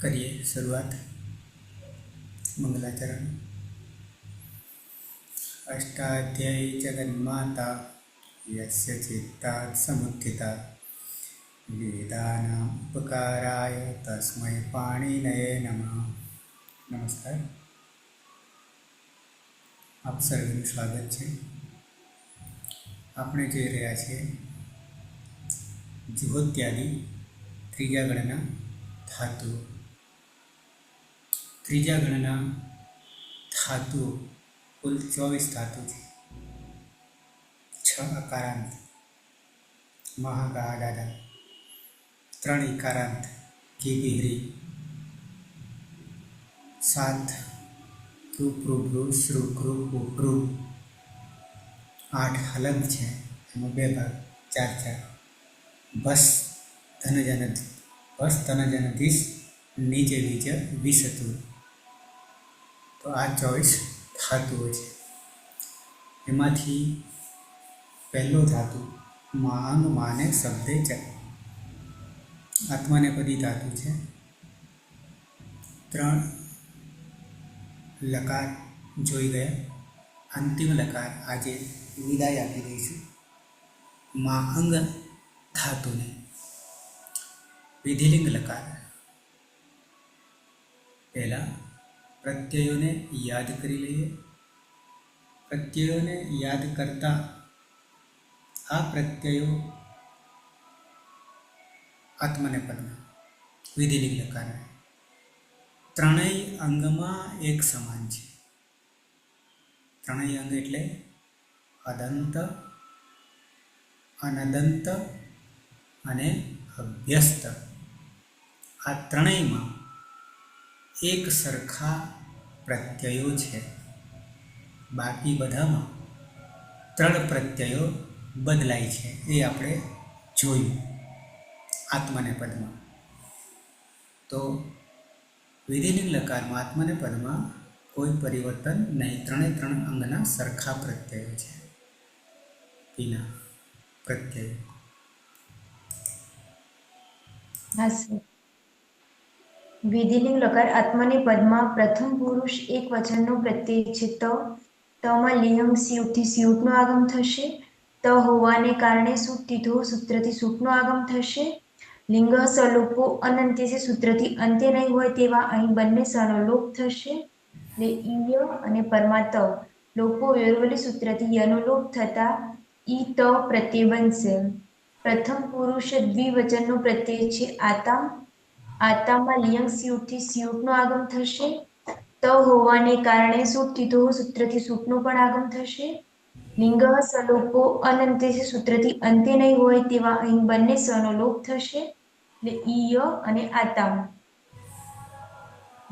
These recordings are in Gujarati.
करिए शुरुआत। मंगलाचरण। अष्टाध्यायी जगन्माता यस्य चित्तात् समुत्थिता वेदानाम् उपकाराय तस्मै पाणिनये नमः। नमस्कार, आप सर्वेનું સ્વાગત છે। આપણે જોઈ રહ્યા છીએ જુહોત્યાદિ ત્રીજા ગણના ધાતુઓ। ત્રીજા ગણના ધાતુઓ કુલ 24 ધાતુ છે। 6 અકારાંત મહાગાડાડા, 3 ઇકારાંત ઘીબીહરી, 7 કૃપ્રુભ્રુ શ્રુભ્રુ ઉભ્રુ, 8 હલંત છે, એમાં 2 ભાગ 4 ભસ ધનજનધીશ નીચે બીજ વિસતુ। તો આ 24 ધાતુઓ છે। એમાંથી પહેલો ધાતુ માંગ માને શબ્દે ચ આત્માનેપદી ધાતુ છે। 3 લકાર જોઈ ગયા। અંતિમ લકાર આજે વિદાય આપી દઈશું મા અંગ ધાતુને। વિધિલિંગ લકાર પહેલા પ્રત્યયોને યાદ કરી લઈએ। પ્રત્યયોને યાદ કરતા આ પ્રત્યયો આત્મનેપદના વિધિલિંગ લકાર ત્રણેય અંગમાં એક સમાન છે। ત્રણેય અંગ એટલે અદંત, અનદંત અને અભ્યસ્ત। આ ત્રણેયમાં એક સરખા પ્રત્યયો છે। બાકી બધામાં 3 પ્રત્યયો બદલાય છે, એ આપણે જોયું આત્મનેપદમાં। તો વિધિલિંગ લકારમાં આત્મનેપદમાં કોઈ પરિવર્તન નહીં, 3 અંગના સરખા પ્રત્યયો છે। પીના પ્રત્યય વિધિલિંગ લકાર આત્મનેપદમાં પ્રથમ પુરુષ એક વચનનો પ્રત્યય છે। તમાં લિંગ સ્યુટથી સ્યુટનો આગમ થશે। ત હોવાને કારણે સુટ તીથો સૂત્રથી સૂટનો આગમ થશે। લિંગ સલોપો અનંત્ય છે, સૂત્રથી અંત્ય નહીં હોય તેવા અહીં બંને સનો લોપ થશે। એટલે ઈય અને પરમાત લોપો વેરવલી સૂત્રથી યનો લોપ થતા ઈ ત પ્રત્યય બનશે। પ્રથમ પુરુષ દ્વિવચનનો પ્રત્યય છે આતા। આતામાં લિંગ સ્યુટથી સ્યુટનો આગમ થશે। ત હોવાને કારણે સુટ તીથો સૂત્રથી સૂટનો પણ આગમ થશે। લિંગ સલોપો અનંત્ય છે, સૂત્રથી અંત્ય નહીં હોય તેવા અહીં બંને સનો લોપ થશે। એટલે ઈય અને આતામ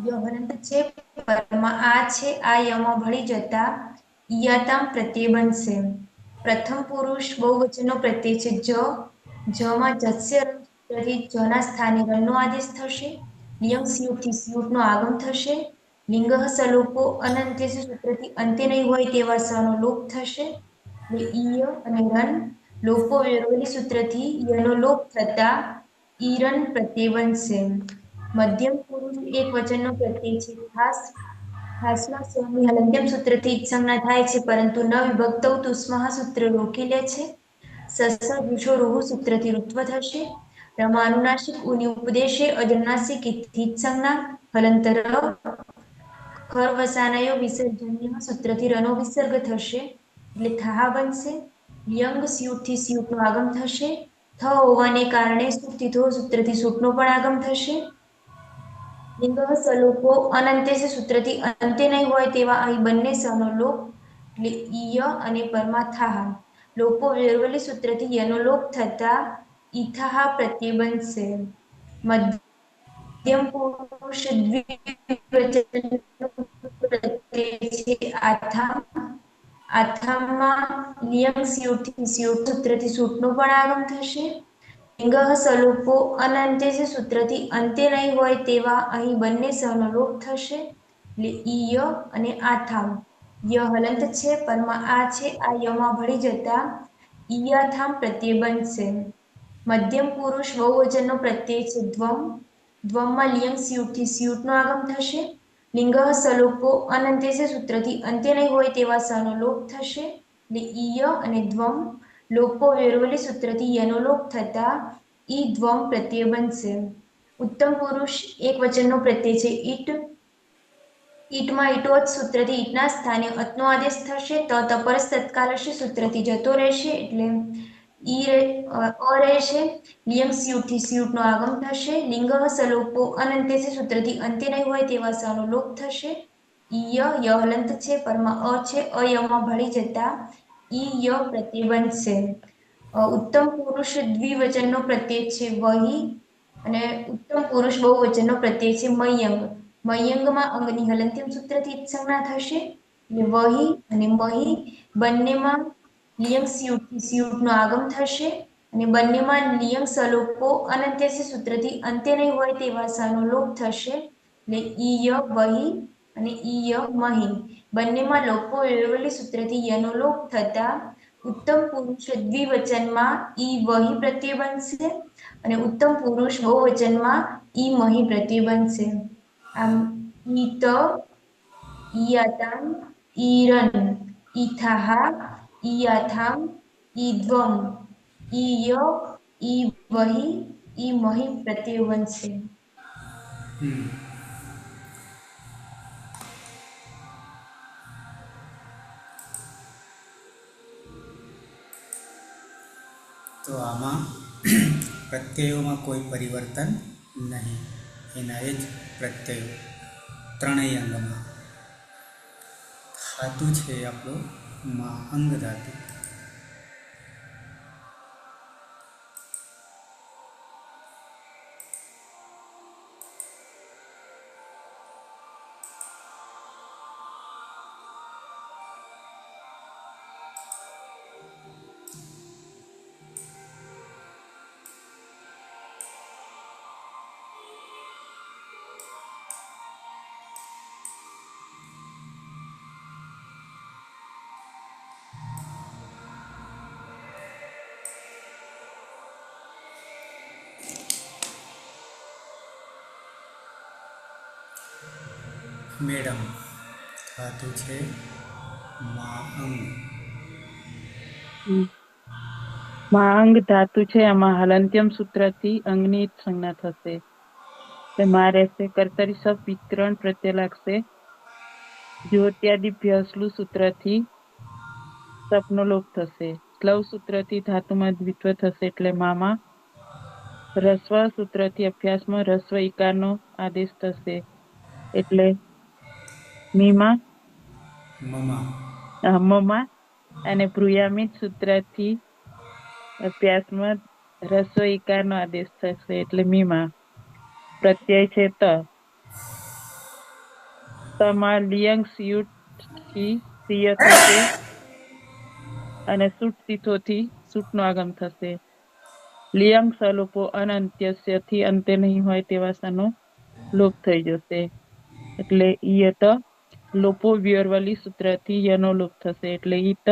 ય હલંત છે, પરમાં આ છે, આ યમાં ભળી જતા ઈયાતામ પ્રત્યય બનશે। પ્રથમ પુરુષ બહુવચનનો પ્રત્યય છે જ। જમાં જસ્ય સૂત્રથી જના સ્થાને રણનો આદેશ થશે। લિંગ સ્યુટથી સ્યુટનો આગમ થશે। લિંગ સલોપો અનંત્ય છે, સૂત્રથી અંત્ય નહીં હોય તેવા સનો લોપ થશે। એટલે ઈય અને રન લોપો વેરવલી સૂત્રથી યનો લોપ થતા ઈરન પ્રત્યય બનશે। મધ્યમ પુરુષ એક વચનનો પ્રત્યય છે ખાસ। ખાસમાં સ્વની હલંત્યમ સૂત્રથી ઈત્સંજ્ઞા થાય છે, પરંતુ ન વિભક્તૌ તુસ્મઃ સૂત્ર રોકી લે છે। સસ વૃષો રોહુ સૂત્રથી ઋત્વ થશે। રમાનુનાસિક ઉની ઉપદેશે અજન્નાસિક ઈત્સંજ્ઞા હલંતર ખરવસાનયો વિસર્જન્ય સૂત્રથી રનો વિસર્ગ થશે, એટલે થા બનશે। યંગ સ્યુટથી સ્યુટનો આગમ થશે। થ હોવાને કારણે સુટ તીથો સૂત્રથી સૂટનો પણ આગમ થશે। લિંગ સલોપો અનંત્ય છે, સૂત્રથી અંત્ય નહીં હોય તેવા અહીં બંને સનો લોપ, એટલે ઈય અને પરમાથાહ લોપો વેરવલી સૂત્રથી યનો લોપ થતા ઈથાહ પ્રત્યય બનશે। મધ્યમ પુરુષ દ્વિવચનનો પ્રત્યય છે આથા। આથામાં લિંગ સ્યુટથી સ્યુટ સૂત્રથી સૂટનો પણ આગમ થશે। લિંગ સલોપો અનંત્ય છે, સૂત્રથી અંત્ય નહીં હોય તેવા અહીં બંને સનો લોપ થશે। એટલે ઈય અને આથામ ય હલંત છે, પરમાં આ છે, આ યમાં ભળી જતા ઈયાથામ પ્રત્યય બનશે। મધ્યમ પુરુષ બહુવચનનો પ્રત્યય છે દ્વમ। દ્વમમાં લિયંગ સ્યુટથી સ્યુટનો આગમ થશે. લિંગ સલોપો અનંતે છે સૂત્રથી અંત્ય નહીં હોય તેવા સનો લોપ થશે. એટલે ઈય અને દ્વમ લોપો વેરવલી સૂત્રથી યનો લોપ થતા ઈ દ્વમ પ્રત્યય બનશે. ઉત્તમ પુરુષ એક વચનનો પ્રત્યય છે ઈટ. ઈટમાં ઈટોત સૂત્રથી ઈટના સ્થાને અતનો આદેશ થશે. તપરસ તત્કાલ હશે સૂત્રથી જતો રહેશે એટલે અ રહેશે. લિયંગ સ્યુટથી સ્યુટનો આગમ થશે. લિંગ સલોપો અનંતે છે સૂત્રથી અંત્ય નહીં હોય તેવા સનો લોપ થશે. ઈય ય હલંત છે પરમાં અ છે અયમાં ભળી જતા ઈય પ્રત્યય બનશે. ઉત્તમ પુરુષ દ્વિવચનનો પ્રત્યય છે વહી અને ઉત્તમ પુરુષ બહુવચનનો પ્રત્યય છે મયંગ. મયંગમાં અંગની હલંત્યમ સૂત્રથી સંજ્ઞા થશે. એટલે વહી અને મહી બંનેમાં લિયંગ સ્યુટથી સ્યુટનો આગમ થશે અને બંનેમાં લિયંગ સલોપો અનંત્ય છે સૂત્રથી અંત્ય નહીં હોય તેવા સનો લોપ થશે. એટલે ઈય વહી અને ઈય મહી બંનેમાં લોપો વેરવલી સૂત્રથી યનો લોપ થતા ઉત્તમ પુરુષ દ્વિવચનમાં ઈ વહી પ્રત્યય બનશે અને ઉત્તમ પુરુષ બહુવચનમાં ઈ મહી પ્રત્યય બનશે. આમ ઈત ઈયાતામ ઈરન ઈથાહ ઈયાથામ ઈદ્વમ ઈય ઈ વહી ઈ મહી પ્રત્યય બનશે. તો આમાં પ્રત્યયોમાં કોઈ પરિવર્તન નહીં, એના એ જ પ્રત્યયો ત્રણેય અંગમાં. ધાતુ છે આપણો માં અંગ ધાતુ. મેડમ ધાતુ છે માં અંગ. માં અંગ ધાતુ છે આમાં હલંત્યમ સૂત્રથી અંગની જ સંજ્ઞા થશે. માં રહેશે કર્તરી સબ વિતરણ પ્રત્યય લાગશે. જ્યોત્યાદિભ્યસલું સૂત્રથી સપનો લોપ થશે. સ્લવ સૂત્રથી ધાતુમાં દ્વિત્વ થશે એટલે મામાં. રસ્વ સૂત્રથી અભ્યાસમાં રસ્વ ઈકારનો આદેશ થશે એટલે મીમાં મમા અને ભ્રુયામિત સૂત્રથી અભ્યાસમાં રસ્વ ઈકારનો આદેશ થશે એટલે મીમાં. પ્રત્યય છે તમાં લિયંગ સ્યુટથી સિય થશે અને સૂટ તીથોથી સૂટનો આગમ થશે. લિયંગ સલોપો અનંત્યસ્યથી અંતે નહીં હોય તેવા સનો લોપ થઈ જશે એટલે ઈયત લોપો વ્યોરવલી સૂત્રથી યનો લોપ થશે એટલે ઈત.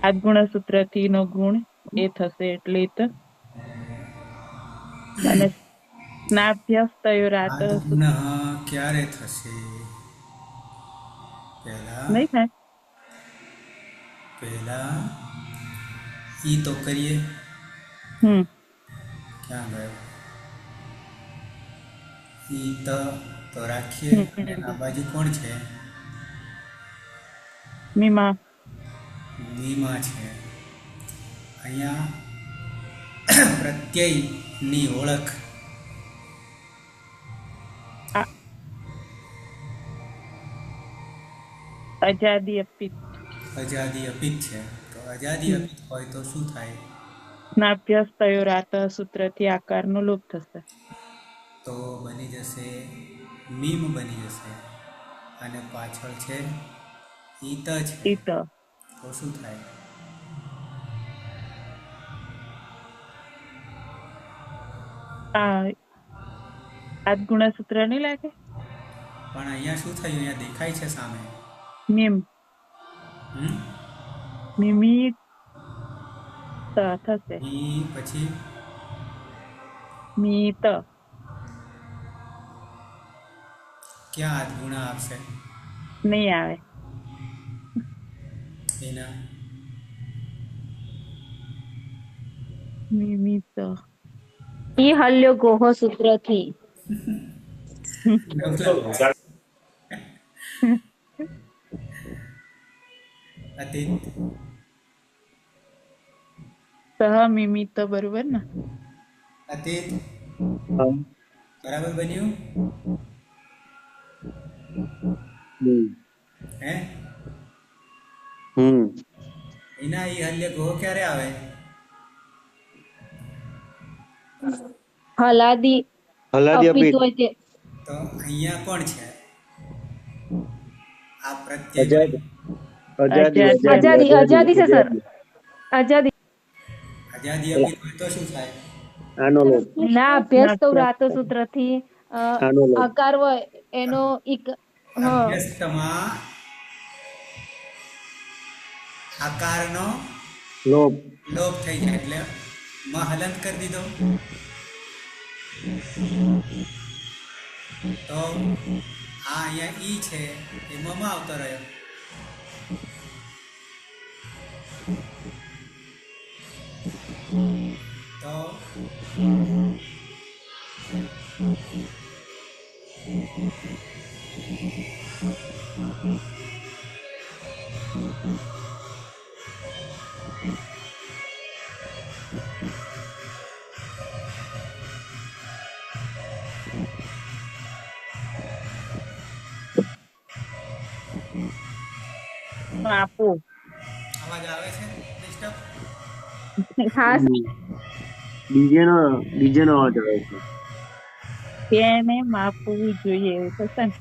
આદગુણ સૂત્રથી નો ગુણ એ થશે એટલે ઈત. અને સ્નાભ્યસ્તયોરાત આદગુણ ક્યારે થશે? નહીં થાય. પહેલા ઈ તો કરીએ. ક્યાં ગયો? ઈ તો રાખીએ અને આ બાજુ કોણ છે? મીમાં મીમાં છે. અહીંયા પ્રત્યયની ઓળખ અજાદી અપિત. અજાદી અપિત છે. તો અજાદી અપિત હોય તો શું થાય? સ્નાભ્યસ્તયોરાત સૂત્રથી આકારનો લોપ થશે. તો બની જશે મીમ બની જશે અને પાછળ છે ઈત છે. ઈત. તો શું થાય? આદગુણ સૂત્ર નહીં લાગે? પણ અહીંયા શું થયું? અહીંયા દેખાય છે સામે મીમ. મીમી થશે. ઈ પછી મીત. ક્યાં હાથ ગુણા આવશે નહીં આવે. એના નિમિત્ત ઈ હલ્યો ગોહો સૂત્રથી. અતીત સહમિમિત્ત બરોબર ને. અતીત બરાબર બન્યું હે એના ઈ હલ્ય ગોહ ક્યારે આવે હલાદી અપિત હોય તે. તો અહીંયા કોણ છે આ પ્રત્યય આઝાદી છે સર. આઝાદી આઝાદી અપિત હોય તો શું થાય ના અભ્યાસ તો રાતો સૂત્રથી આકાર હોય એનો એક અભ્યસ્તમાં આકારનો લોપ થઈ જાય એટલે માં હલંત કરી દીધો તો આ અહીંયા ઈ છે એ માં આવતો રહ્યો તો આપું. અવાજ આવે છે ડિસ્ટર્બ ખાસ ડીજે નો અવાજ આવે છે. તેને માપવું જોઈએ એવું થશે ને.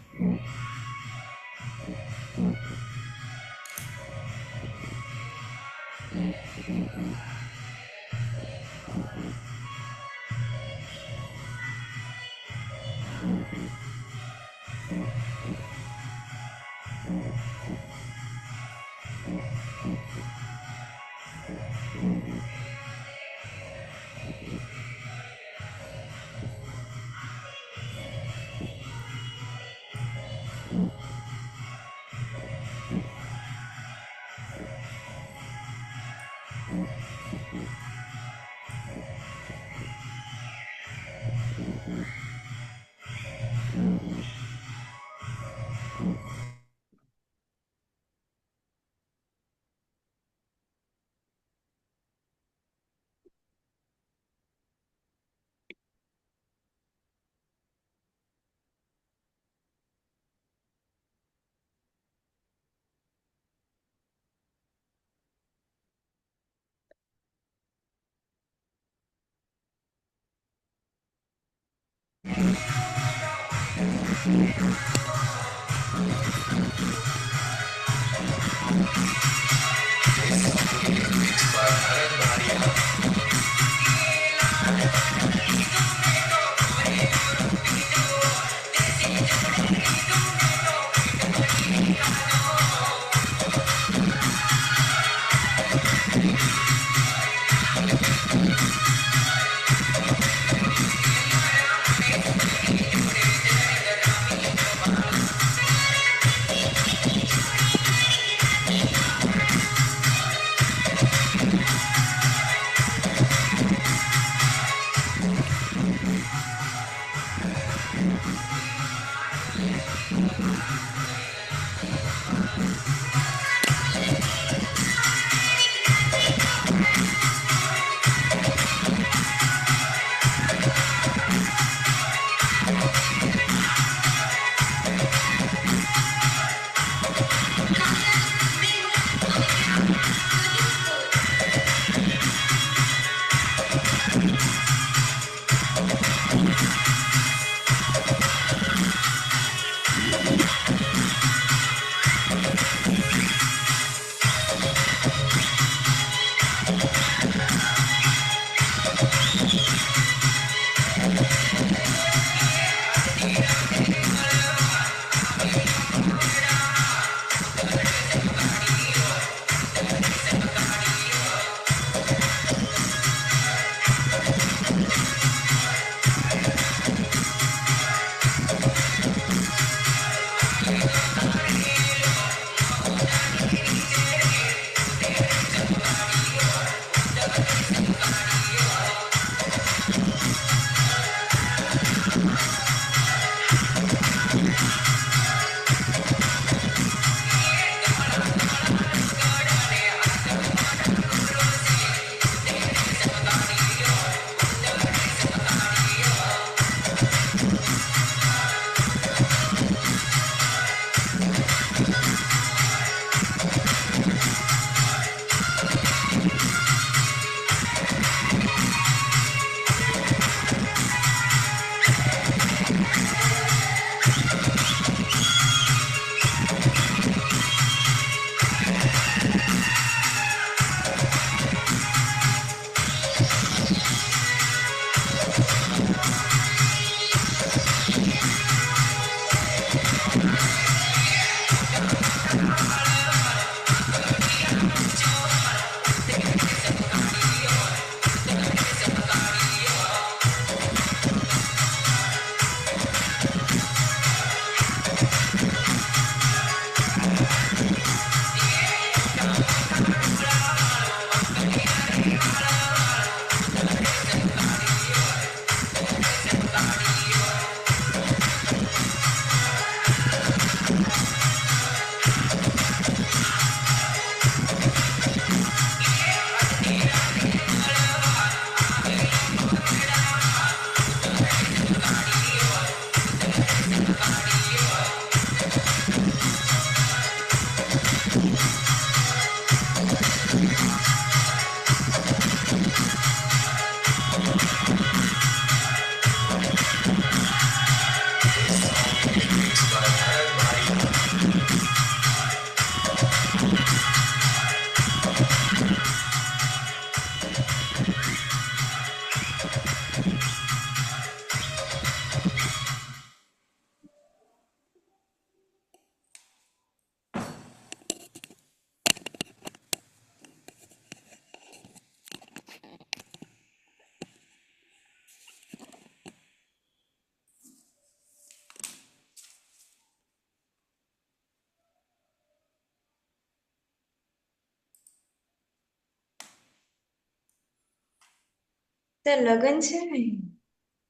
તો લગન છે ને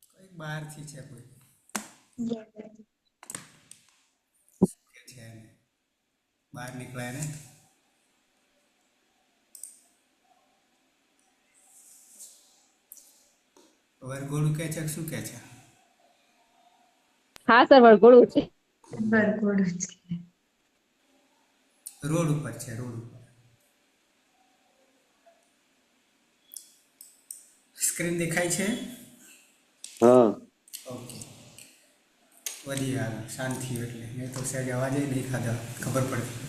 કોઈ બહારથી છે કોઈ કે છે એને બહાર નીકળાય ને વરઘોડું કે છે કે શું કે છે? હા સર, વરઘોડું છે. વરઘોડું છે. રોડ ઉપર છે, રોડ ઉપર. સ્ક્રીન દેખાય છે? હા. ઓકે, વધી હાલ શાંતિ એટલે મેં તો સહેજ અવાજ નહીં ખાધા ખબર પડતી.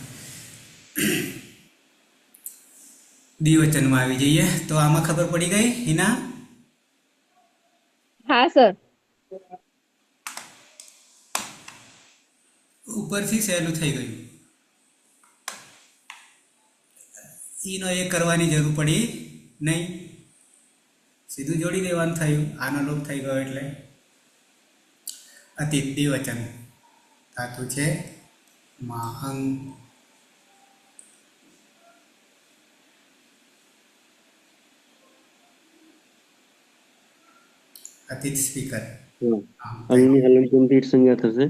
દ્વિવચનમાં આવી જઈએ તો આમાં ખબર પડી ગઈ હિના? હા સર. ઉપરથી સહેલું થઈ ગયું. ઈનો એ કરવાની જરૂર પડી નહીં, સીધું જોડી દેવાનું થયું. આનો લોપ થઈ ગયો એટલે અતીત દ્વિવચન ધાતુ છે માહંગ. અતીત સ્પીકર. અંગની હલનચલનથી સંજ્ઞા થશે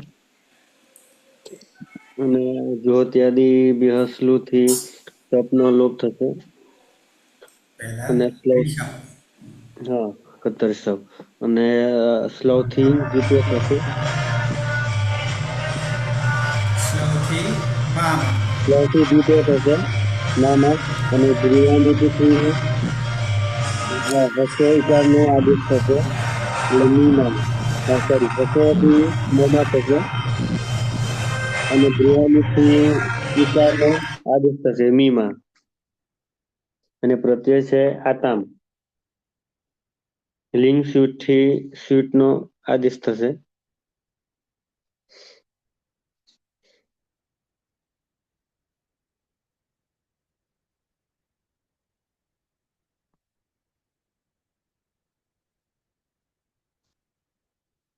અને જ્યોત્યાદિ બેહસલુથી તપનો લોપ થશે પહેલા અને સ્લવ હિસાબ. હા કતરસવ અને સ્લવથી દ્વિતીય થશે. સ્લવથી મામ. સ્લવથી દ્વિતીય થશે નામાં અને દ્વિવાંધિથી હસ્વઈકારનો આદેશ થશે એટલે મીમાં સોરી હસ્વથી મોમાં થશે અને દ્વિવાંધિથી ઈકારનો આદેશ થશે મીમાં અને પ્રત્યય છે આતામ. લિંગ સ્યુટથી સ્યુટનો આદેશ થશે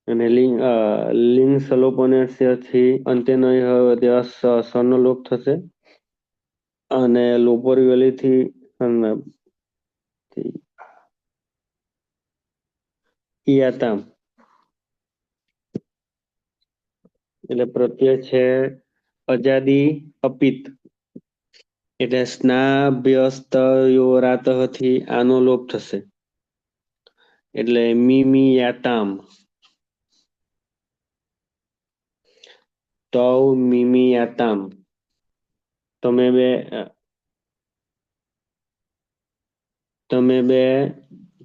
અને લિંગ સલોપનસ્યથી અંત્યનો સનો લોપ થશે અને લોપોરવેલીથી ઈયાતામ એટલે પ્રત્યય છે અજાદી અપિત એટલે સ્નાભ્યસ્તયોરાતથી આનો લોપ થશે એટલે મીમીયાતામ. તૌ મીમીયાતામ તમે બે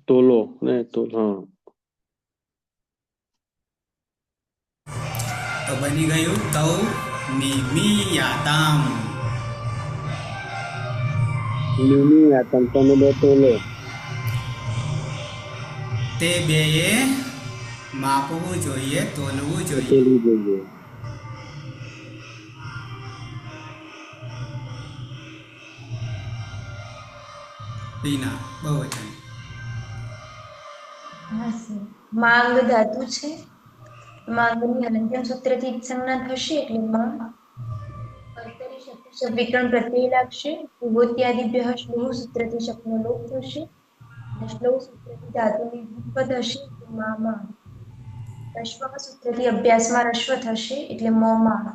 તોલો ને હા તો બની ગયું તૌ મિમિયાતામ. મીમીયાતામ તમે બે તોલો. તે બેએ માપવું જોઈએ, તોલવું જોઈએ. તોલવું જોઈએ. બીના બહુવચન. હા સર. માંગ ધાતુ છે. માંગની હલનચલન સૂત્રથી સંજ્ઞા થશે એટલે માં. કર્તરી શબ્દ વિકરણ પ્રત્યય લાગશે. વિભૂત્યાદિભ્ય શ્લોહ સૂત્રથી શબ્દનો લોપ થશે અને શ્લોહ સૂત્રથી ધાતુની પદ હશે એટલે માં. રશ્વ સૂત્રથી અભ્યાસમાં રશ્વ થશે એટલે મોમાં.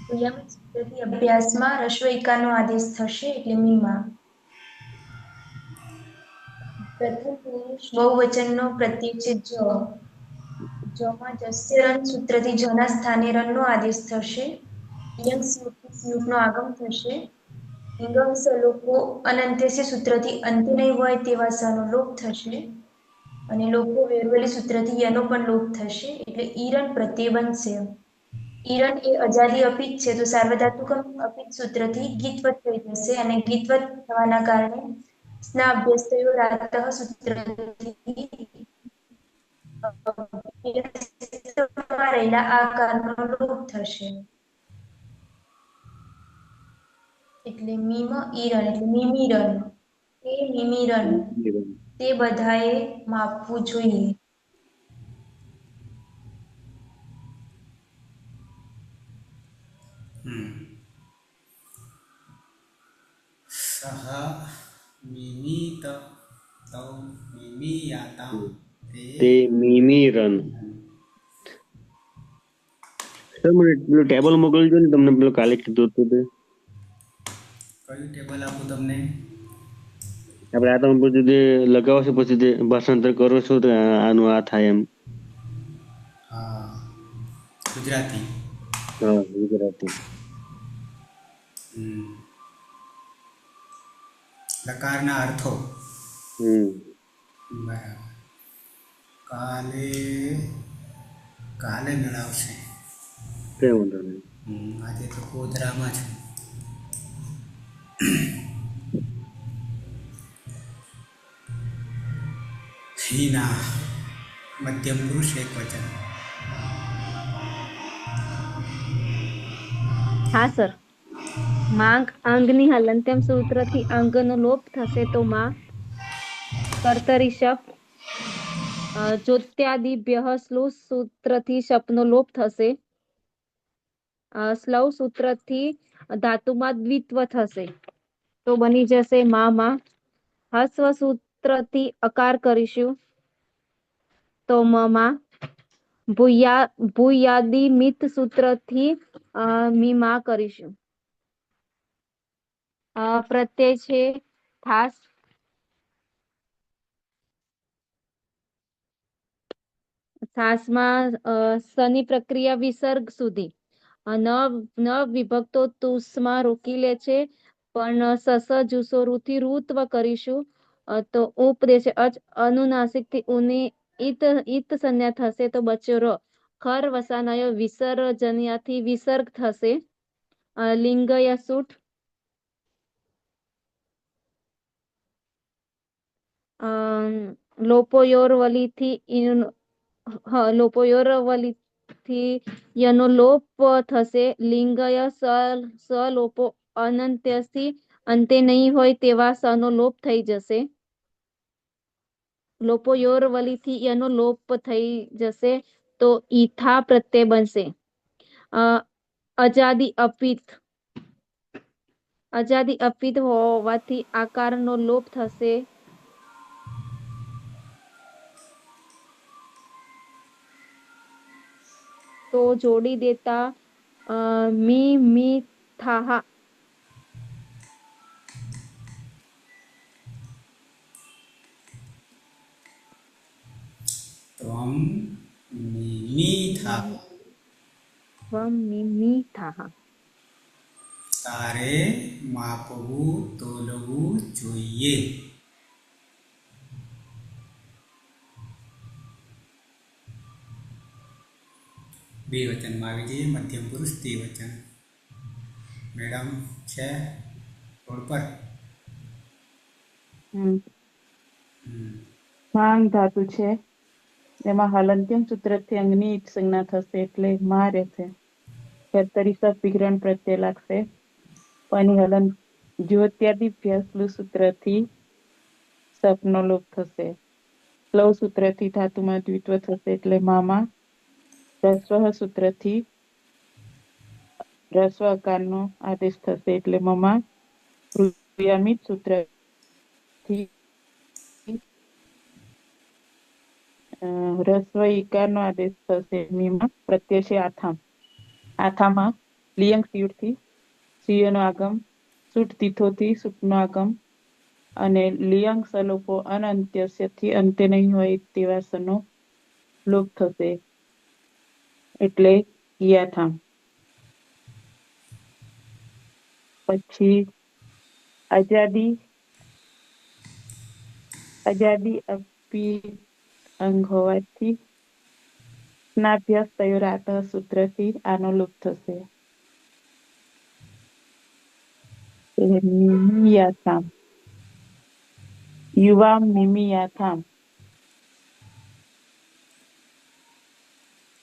સંયમિત સૂત્રથી અભ્યાસમાં રશ્વ ઈકારનો આદેશ થશે એટલે મીમાં. પ્રથમ પુરુષ બહુવચનનો પ્રત્યય છે જ. જમાં જસ્ય રન સૂત્રથી જના સ્થાને રનનો આદેશ થશે. લિંગ સ્યુટનો આગમ થશે. લિંગમ સલોપો અનંત્યસ્ય સૂત્રથી અંત્ય નહીં હોય તેવા સનો લોપ થશે અને લોકો વેરવલી સૂત્રથી યનો પણ લોપ થશે એટલે ઈરણ પ્રત્યય બનશે. ઈરણ એ અજાદી અપિત છે તો સાર્વધાતુકમ અપિત સૂત્રથી ગીતવત થઈ જશે અને ગીતવત થવાના કારણે સ્ના અભ્યસ્તયોરાતઃ સૂત્રથી રહેલા આકારનો લોપ થશે. એટલે મીમ ઈરણ એટલે મિમીરણ તે મિમીરણ તે બધાએ માપવું જોઈએ. સહ મિમિત તો મિમિયાતામ તે મીમી રન. સર મને પેલું ટેબલ મોકલજો ને, તમને પેલું કાલે કીધું હતું તે. કયું ટેબલ આપું તમને? આપણે આ તમે બધું જે લગાવો છો પછી જે ભાષાંતર કરો છો તો આનું આ થાય એમ. હા, ગુજરાતી. હા, ગુજરાતી. લકારના અર્થો. બરાબર. કાલે કાલે મેળવશે. કઈ વાંધો નહીં. આજે તો ગોધરામાં છું. હીના મધ્યમ પુરુષ એક વચન. હા સર. માંગ અંગની હલંત્યમ સૂત્રથી અંગનો લોપ થશે તો માં કર્તરી શપ જોત્યાદિભ્યઃ સ્લુષ સૂત્રથી શપનો લોપ થશે. સ્લવ સૂત્રથી ધાતુમાં દ્વિત્વ થશે તો બની જશે માં. હસ્વ સૂત્રથી અકાર કરીશું તો માં. ભૂયાદી મિત સૂત્રથી મીમા કરીશું. પ્રત્યય છે થાસ. થાસમાં સની પ્રક્રિયા વિસર્ગ સુધી ન વિભક્તો તુસમાં રોકી લે છે, પણ સસ જુસો રૂથી રૂત્વ કરીશું તો ઉપદેશ અનુનાસિક થી ઉની ઈત સંજ્ઞા થશે તો બચ્યો ર. ખર વસાનયો વિસર્જન્યાથી વિસર્ગ થશે. લિંગય સૂટ લોપોયોરવલીથી યનો લોપ થશે. લિંગય સલોપો અનંત્યથી અંતે નહીં હોય તેવા સનો લોપ થઈ જશે. લોપોયોરવલીથી યનો લોપ થઈ જશે તો ઈથા પ્રત્યય બનશે. અજાદી અપિત હોવાથી આકારનો લોપ થશે. તો જોડી દેતા મી થાહા. ત્વમ મિમિથા. તારે માપવું તોલવું જોઈએ. બે વચનમાં આવી જઈએ. મધ્યમ પુરુષ તે વચન. મેડમ છે રોડ પર? માંગ ધાતુ છે, એમાં હલંત્યમ સૂત્રથી અંગની ઈટ સંજ્ઞા થશે એટલે માં રહેશે. કર્તરી સપ વિગ્રહણ પ્રત્યય લાગશે. પાણી હલન જ્યોત્યાદિભ્ય સૂત્રથી સપનો લોપ થશે. સ્લવ સૂત્રથી ધાતુમાં દ્વિત્વ થશે એટલે મામાં. રસ્વ સૂત્રથી રસ્વ અકારનો આદેશ થશે એટલે મમાં. યામિત સૂત્રથી રસ્વ ઈકારનો આદેશ થશે મીમાં. પ્રત્યય છે આથામ. આથામાં લિયંગ સિયુડથી સિંહનો આગમ, સૂટ તીથોથી સૂટનો આગમ અને લિયંગ સલોપો અનંત્યસ્યથી અંતે નહીં હોય તેવા સનો લોપ થશે એટલે યાથામ. પછી આજાદી અપી અંગ હોવાથી સ્નાભ્યાસ તયોરાત સૂત્રથી આનો લોપ થશે. મિમિયાથામ. યુવા મિમિયાથામ.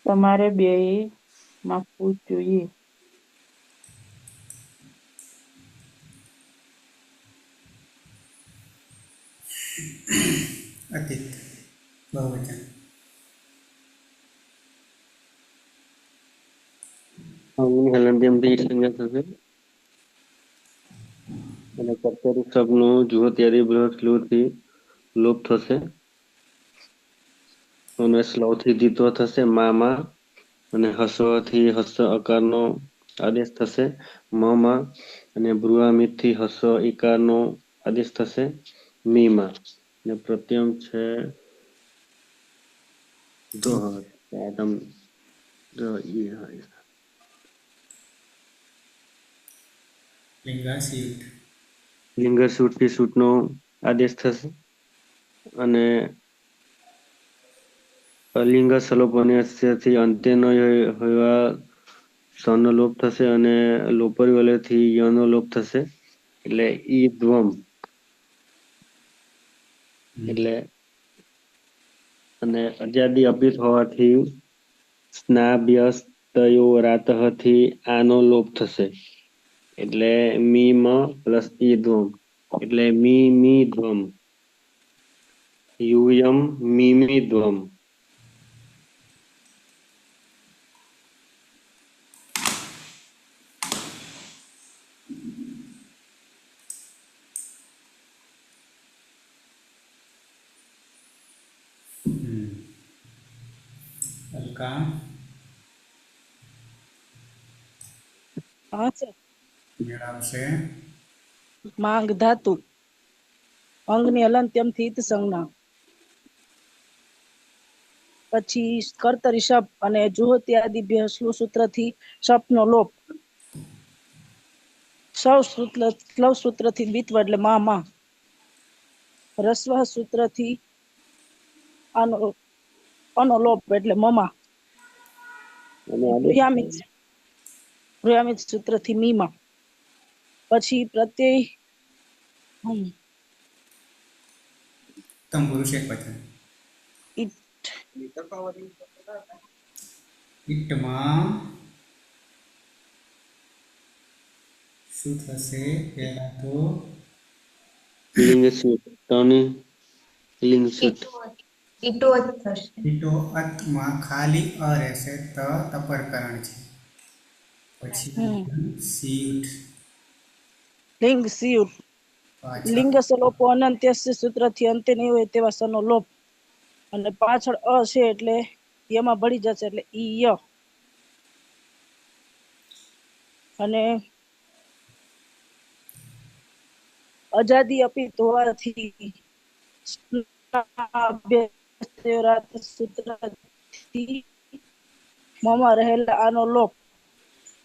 તમારે બેએ માપવું જોઈએ. અતીત બહુવચન. અંગની હલંત્યમથી ઈટ સંજ્ઞા થશે અને કર્તરી શબ્દનો જુઓ ત્યારે બૃહદ સ્લોથી લોપ થશે અને સ્લવથી દીતો થશે માં અને હસ્વથી હસ્વ અકારનો આદેશ થશે માં અને ભ્રુઆમિતથી હસ્વ ઈકારનો આદેશ થશે મીમાં ને પ્રત્યમ છે દોહર આદમ લિંગાસ્યુટ લિંગ સૂટથી સૂટનો આદેશ થશે અને અલિંગ સલોપન્યથી અંત્યનો એવા સનો લોપ થશે અને લોપરિવલયથી યનો લોપ થશે એટલે ઈ ધ્વમ એટલે અને અજાદી અપિત હોવાથી સ્નાભ્યસ્તયો રાતહથી આનો લોપ થશે એટલે મી મ પ્લસ ઈ ધ્વમ એટલે મી ધ્વમ યુયમ મી ધ્વમ અલકા હા સર. મેળવશે માંગ ધાતુ અંગની અલંત્યમથી ઈત સંજ્ઞા પછી કર્તરી શપ અને જુહોતી આદિભ્ય સૂત્રથી શપનો લોપ સ્લવ સૂત્રથી બીત્વ એટલે માં રસ્વ સૂત્રથી આનો લોપ એટલે મમા અને આદેશ ભ્રુયામિત સૂત્રથી મીમાં પછી પ્રત્યય ઉત્તમ પુરુષ એક વચન ઈટ ઈટમાં શું થશે પહેલા તો લિંગ સૂટ ટની લિંગ સૂટ ઈટોત થશે. ઈટો અતમાં ખાલી અ રહેશે તપરકરણ છે પછી સીટ લિંગ સિયુટ પાછળ લિંગ સલોપો અનંત્યસ્ય સૂત્રથી અંતે નહીં હોય તેવા સનો લોપ અને પાછળ અ છે એટલે યમાં ભળી જશે એટલે ઈ ય અને અજાદી અપિત હોવાથી સૂત્રથી મમાં રહેલા આનો લોપ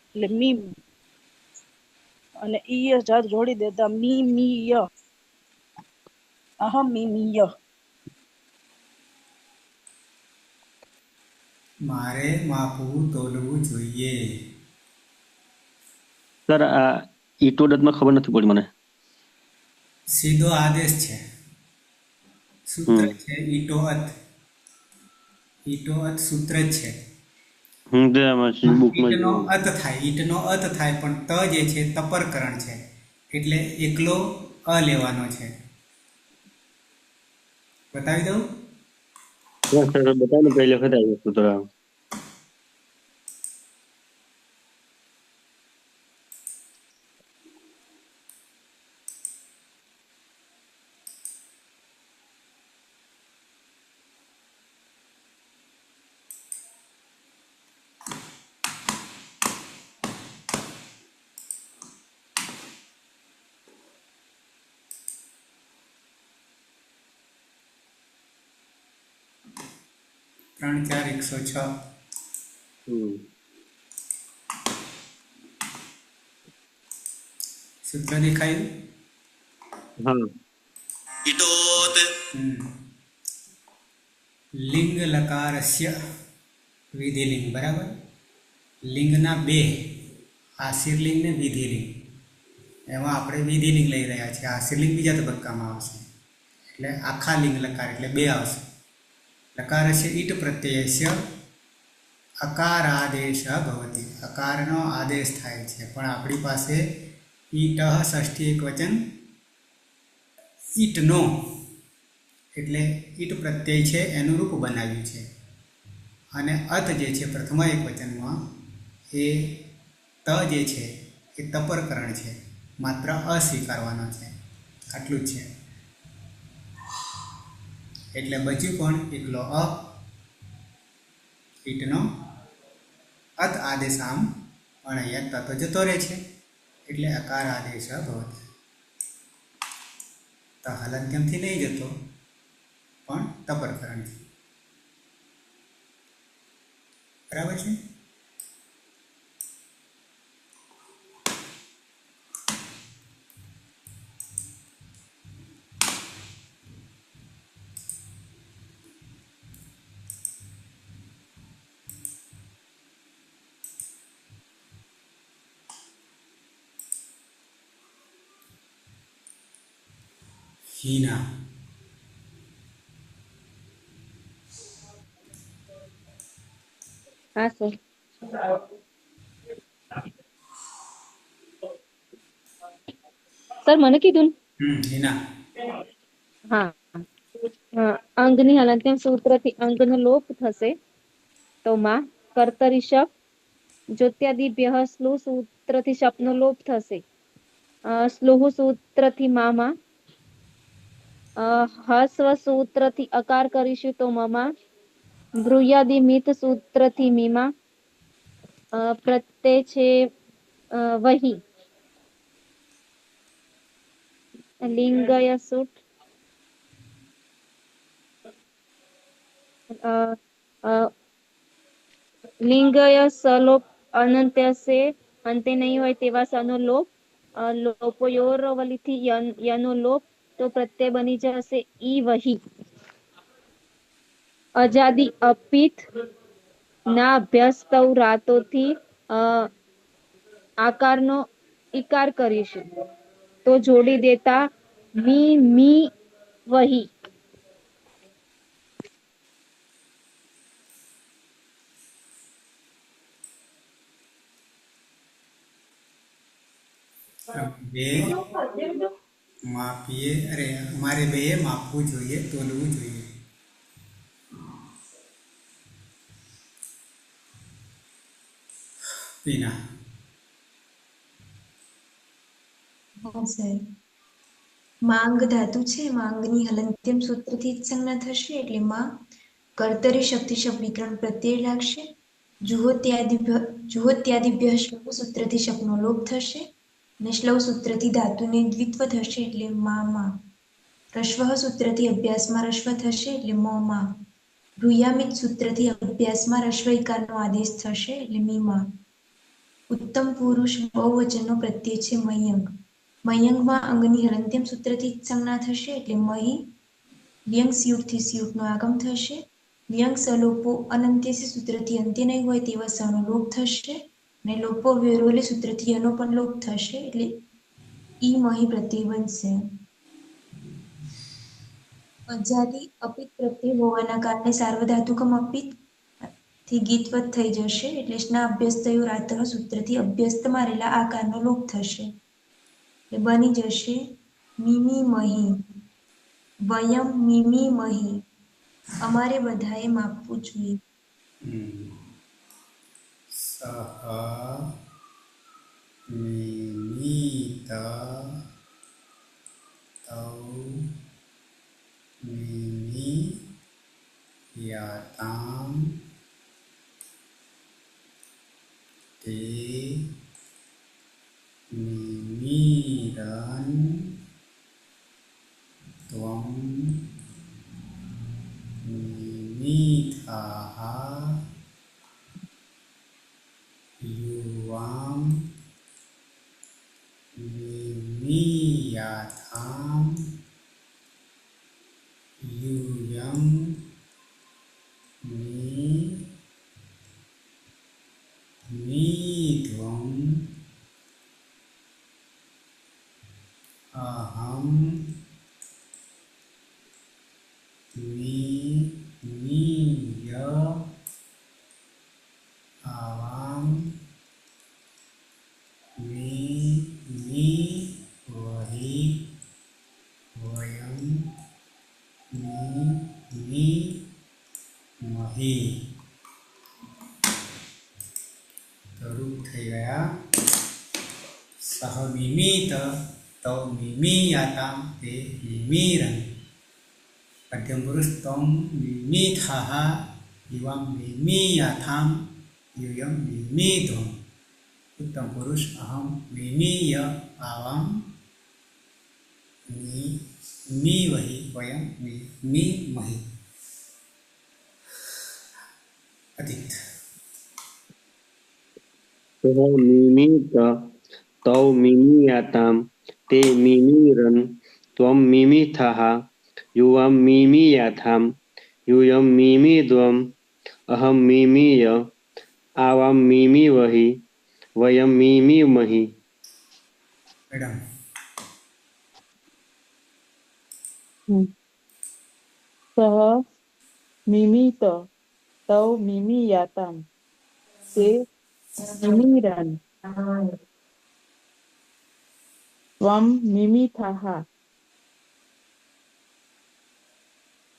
એટલે મીમ અને ઈય જાત જોડી દેતા મી અહમ મી મારે માપવું તોલવું જોઈએ. સર આ ઈટોડતમાં ખબર નથી પડી મને સીધો આદેશ છે સૂત્ર છે ઈટો અત સૂત્ર જ છે બુકમાં ઈટનો અત થાય પણ ત જે છે તપરકરણ છે એટલે એકલો અ લેવાનો છે. બતાવી દઉં બતાવો પહેલી વખત આવ્યું સૂત્ર ત્રણ 4 106 સૂત્ર દેખાયું હા લિંગ લકારસ્ય વિધિલિંગ બરાબર લિંગના બે આશીર્લિંગ ને વિધિલિંગ એમાં આપણે વિધિલિંગ લઈ રહ્યા છીએ આશીર્લિંગ બીજા તબક્કામાં આવશે એટલે આખા લિંગ લકાર એટલે બે આવશે લકારસ્ય ઈટ પ્રત્યયસ્ય અકારાદેશ ભવતી અકારનો આદેશ થાય છે પણ આપણી પાસે ઈટ ષષ્ઠી એક વચન ઈટનો એટલે ઈટ પ્રત્યય છે એનું રૂપ બનાવ્યું છે અને અત જે છે પ્રથમ એક વચનમાં એ ત જે છે એ તપરકરણ છે માત્ર અસ્વીકારવાનો છે આટલું જ છે. એટલે બચ્યું પણ એકલો અ. ઈટનો અત આદેશ આમ પણ અહીંયા તત જતો રહે છે એટલે અકાર આદેશ ભવત. તો હલંત્યમથી નહીં જતો પણ તપરકરણથી. બરાબર છે. હીના હા સર. સર મને કીધું હીના હા. અંગની હલંત્યમ સૂત્રથી અંગનો લોપ થશે તો માં કર્તરી શપ જ્યોત્યાદિભ્ય સ્લુ સૂત્રથી શપનો લોપ થશે. સ્લુહ સૂત્રથી મામાં હસ્વ સૂત્રથી અકાર કરીશું તો મમાં ભ્રુયાદિ મિત સૂત્રથી મીમાં પ્રત્યય છે વહી લિંગય સુટ લિંગય સલોપ અનંત્ય સે અંતે નહીં હોય તેવા સનો લોપ લોપયોરવલીથી યનો લોપ તો પ્રત્યય બની જશે ઈ વહી. અજાદિ અપિત ના અભ્યાસ્તવ રાતોથી આકારનો ઇકાર કરીશું તો જોડી દેતા મી વહી. બે માપીએ. અરે અમારે બે માપવું જોઈએ, તોલવું જોઈએ. પીના હા સર. માંગ ધાતુ છે, માંગની હલંત્યમ સૂત્રથી જ સંજ્ઞા થશે એટલે માં કર્તરી શક્તિ શબ્દ વિકરણ પ્રત્યય લાગશે. જુહોત્યાદિભ્ય શ્લવ સૂત્રથી શબ્દનો લોપ થશે અને શ્લવ સૂત્રથી ધાતુને દ્વિત્વ થશે એટલે માં. રશ્વ સૂત્રથી અભ્યાસમાં રશ્વ થશે એટલે માં. ભ્રુયામિત સૂત્રથી અભ્યાસમાં રશ્વ ઇકારનો આદેશ થશે એટલે મીમાં. ઉત્તમ પુરુષ બહુવચનનો પ્રત્યય છે મયંક. મયંકમાં અંગની હલંત્યમ સૂત્રથી જ સંજ્ઞા થશે એટલે મહી. લિયંગ સ્યુટથી સ્યુટનો આગમ થશે. લિયંગ સલોપો અનંત્યસી સૂત્રથી અંત્ય નહીં હોય તેવા સનો લોપ થશે અને લોપો વેરોલે સૂત્રથી એનો પણ લોપ થશે એટલે ઈ મહી પ્રત્યય બનશે. અજાદી અપિત પ્રત્યય હોવાના કારણે સાર્વધાતુકમ અપિત થી ગીતવત થઈ જશે એટલે સ્ના અભ્યસ્તયો રાતઃ સૂત્રથી અભ્યસ્તમાં રહેલા આકારનો લોપ થશે એટલે બની જશે મીમી મહી. વયમ મીમી મહી. અમારે બધાએ માપવું જોઈએ. સહ નિમિત તૌ નિમિયાતામ તે નિમિરન ત્વમ નિમિથાઃ યુવામ નિમિયાથામ યુયમ નિધ્વમ અહમ નિય આવામ વહી વયમ મહી. રૂપ થઈ ગયા. સહ મિમિત તૌ મિમિયાતામ તે મિમિરન મધ્યમ પુરુષ તમ મિમી થાહા યુવામ મિમી યાથામ યુયમ મિમી ધ્વમ. ઉત્તમ પુરુષ અહમ મિમીય આવામ મી વહી વયમ મી મહી. અદિત. સહ મિમિત તૌ મિમિયાતામ તે મિમિરન ત્વમ મિમિથાહ યુવામ મિમિયાથામ યુયમ મિમિદ્વમ અહમ મિમીય આવામ મિમિવહી વયમ મિમિમહી. મેડમ. સહ મિમિત તૌ મિમિયાતામ તે મિમિરન ત્વમ મિમિથાહ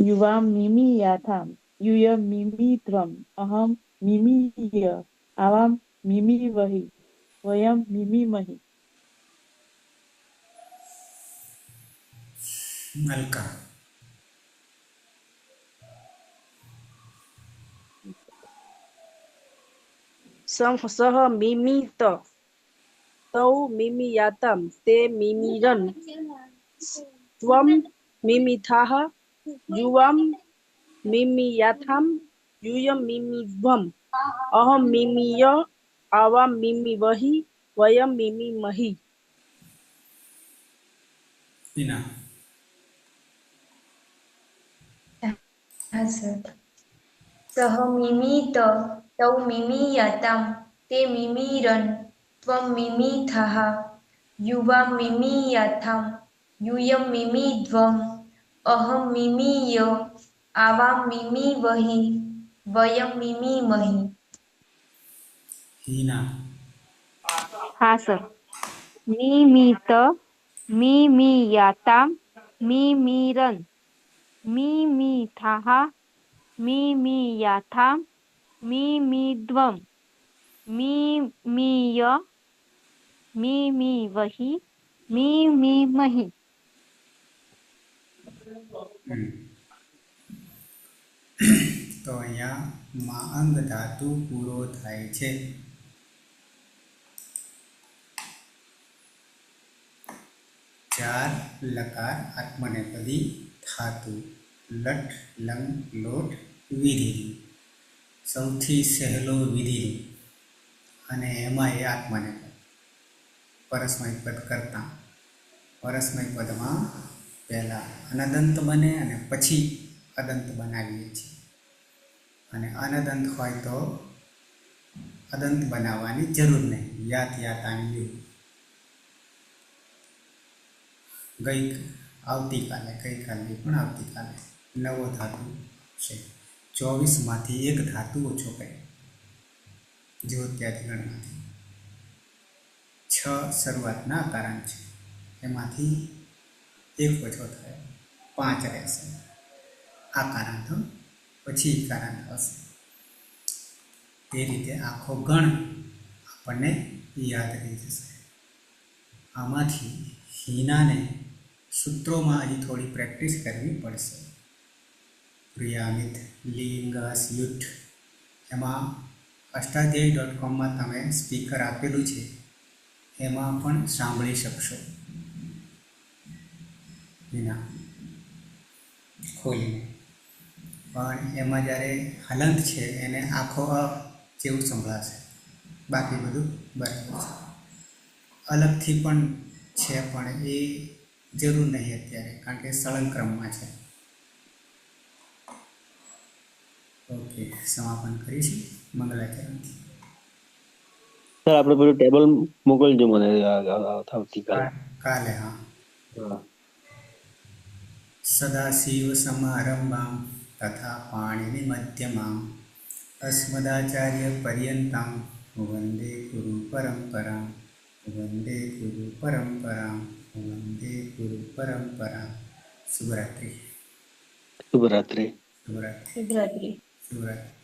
યુવામ મિમિયાથામ યુયમ મિમિધ્વમ અહમ મિમીય આવામ મિમિવહી વયમ મિમિમહી. અલકા. સહ મિમિત તૌ મિમિયાતામ તે મિમિરન ત્વમ મિમિથાહ યુવામ મિમિયાથામ યુયમ મિમિધ્વમ અહમ મિમીય આવામ મિમિવહી વયમ મિમિમહી. હિના. હા સર. સહ મિમિત તૌ મિમિયાતામ તે મિમિરન ત્વમ મિમિથાહ યુવામ મિમિયાથામ યુયમ મિમિધ્વમ અહમ મિમીય આવામ મિમિવહી વયમ મિમિમહી. હિના. હા સર. મિમિત મિમિયાતામ મિમિરન મિમિથાહ મિમિયાથામ મિમિદ્વમ મિમીય મિમિવહી મિમિમહી. તો અહીંયા માં અંગ ધાતુ પૂરો થાય છે. ચાર લકાર આત્મનેપદી ધાતુ લટ લંગ લોટ વિધિ. સૌથી સહેલો વિધિ અને એમાં એ આત્મનેપદ પરસ્મય પદ કરતાં પરસ્મય પદમાં પહેલાં અનદંત બને અને પછી અદંત બનાવીએ છીએ. અને અનદંત હોય તો અદંત બનાવવાની જરૂર નહીં. યાત યાતાની આવતીકાલે પણ આવતીકાલે નવો ધાતુ છે. 24માંથી એક ધાતુ ઓછો કર્યો જો ત્યાધિગણમાંથી 6 શરૂઆતના કારણ છે, એમાંથી એક ઓછો થયો 5 રહેશે. આ કારણ તો પછી કારણ થશે. તે રીતે આખો ગણ આપણને યાદ રહી જશે. આમાંથી હિનાને સૂત્રોમાં હજી થોડી પ્રેક્ટિસ કરવી પડશે. ક્રિયામિત લિંગ યુઠ એમાં અષ્ટાધ્યાયી.comમાં તમે સ્પીકર આપેલું છે, એમાં પણ સાંભળી શકશો. વિના ખોલીને પણ એમાં જ્યારે હલંત છે એને આખો જેવું સંભળાશે. બાકી બધું બરાબર છે. અલગથી પણ છે પણ એ જરૂર નહીં અત્યારે, કારણ કે સળંગ ક્રમમાં છે. ઓકે, સમાપન કરીશું મંગલાચરણથી. સર આપણે પેલું ટેબલ મોકલજો મને આવતીકાલે. કાલે હા. હા. સદાશિવ સમારંભામ તથા પાણીની મધ્યમામ અસ્મદાચાર્ય પર્યંતામ વંદે ગુરુ પરંપરામ વંદે ગુરુ પરંપરામ વંદે ગુરુ પરંપરામ. શુભરાત્રિ. શુભરાત્રિ. શુભરાત્રિ. શુભરાત્રી. શુભરાત્રિ.